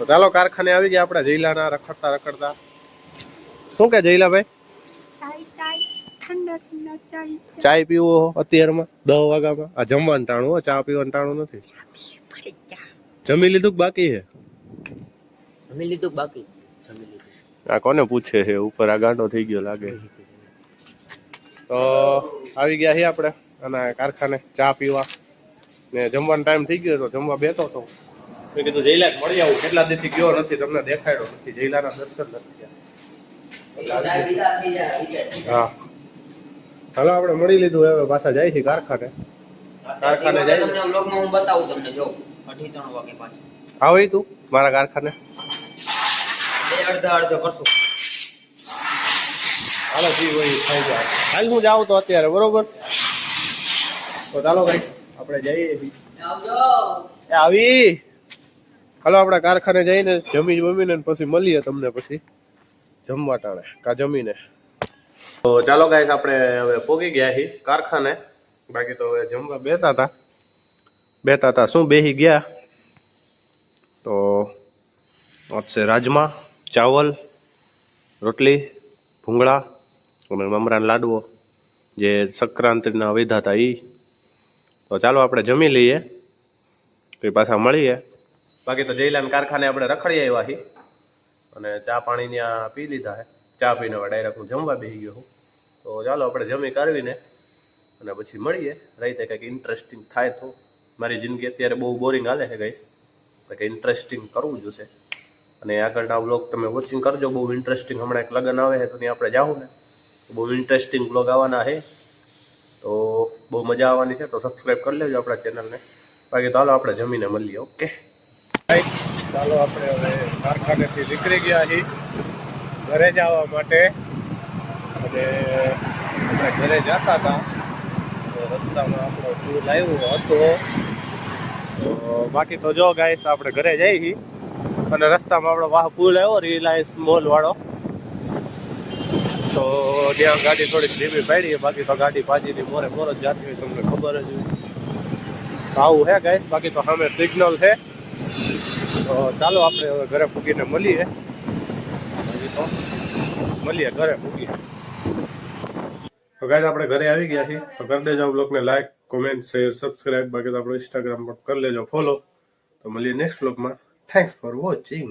તો ચાલો કારખાને આવી ગયા આપણે જયલાના રખડતા રખડતા. શું કે જયલાભાઈ? ચાય પીવો અત્યારમાં 10 વાગ્યામાં? આ જમવાનું ટાણું હો, ચા પીવાનું ટાણું નથી. જમી લીધું કે બાકી છે? જમી લીધું બાકી. આ કોને પૂછે છે ઉપર? આ ગાંડો થઈ ગયો લાગે. તો આવી ગયા છીએ આપણે અને કારખાને ચા પીવા ને જમવાનો ટાઈમ થઈ ગયો તો જમવા બેઠો હતો. મેં કીધું જયલા મળી આવું, કેટલા દિવસથી ગયો નથી, તમને દેખાડ્યો નથી, જયલાના દર્શન નથી થયા. હા હાલો આપણે મળી લીધું, હવે પાછા જાય છે કારખાને. કારખાને જાય તમને વ્લોગમાં હું બતાવું તમને. જો 2:30 વાગે પાછું આવો તું મારા કારખાને. અડધો કરશું. હાલો જી હોય થઈ જાય. હાલ હું જાઉં તો અત્યારે, બરોબર? તો ચાલો ભાઈ આપણે જઈએ. આવી હાલો આપણે કારખાને જઈને જમીને પછી મળીએ તમને પછી જમવા ટાણે કા જમીને. તો ચાલો ગાઈસ આપણે હવે પોગી ગયા છીએ કારખાને. બાકી તો હવે જમવા બેતા હતા શું બેહી ગયા તો છે રાજમા ચાવલ રોટલી ભૂંગળા અને મમરાના લાડવો જે સંક્રાંતિના વિધા હતા એ. તો ચાલો આપણે જમી લઈએ પછી પાછા મળીએ. બાકી તો જયલાન કારખાને આપણે રખડી આવ્યા છીએ અને ચા પાણી ત્યાં પી લીધા છે. ચા પીને ડાયરેક્ટ હું જમવા બેસી ગયો છું. તો ચાલો આપણે જમી કાઢવીને અને પછી મળીએ. રાતે કંઈક ઇન્ટરેસ્ટિંગ થાય તો. મારી જિંદગી અત્યારે બહુ બોરિંગ હાલે છે ગાઈસ, કંઈક ઇન્ટરેસ્ટિંગ કરવું જોશે. અને આગળના વ્લોગ તમે વોચિંગ કરજો, બહુ ઇન્ટરેસ્ટિંગ. હમણાં એક લગ્ન આવે છે તો ત્યાં આપણે જાઉં ને, બહુ ઇન્ટરેસ્ટિંગ વ્લોગ આવવાના છે, તો બહુ મજા આવવાની છે. તો સબસ્ક્રાઈબ કરી લેજો આપણા ચેનલને. બાકી ચાલો આપણે જમીને મળીએ. ઓકે ચાલો આપણે હવે કારખાનેથી નીકળી ગયા છીએ ઘરે જવા માટે. અને આપણે ઘરે જતા હતા તો રસ્તામાં આપણો ટૂર આવ્યો હતો. તો બાકી તો જો ગાઈસ આપણે ઘરે જઈએ છીએ અને રસ્તામાં આપણો વાહ પુલ આવ્યો રિલાયન્સ મોલ વાળો. તો ત્યાં ગાડી થોડીક ધીમી પાડી, બાકી તો ગાડી પાજીની મોરે મોર જ જાતી હોય, તમને ખબર જ હોય. આવું હે ગાઈસ. બાકી તો સામે સિગ્નલ છે. તો ચાલો આપણે હવે ઘરે પૂગીને મળીએ. ઘરે પૂગીએ. તો ગાઈસ આપણે ઘરે આવી ગયા છીએ. તો કરી દેજો બ્લોગને લાઈક, કોમેન્ટ, શેર, સબસ્ક્રાઈબ. બાકી તો આપણો ઇન્સ્ટાગ્રામ પર કરી લેજો ફોલો. તો મળીએ નેક્સ્ટ બ્લોગમાં. Thanks for watching.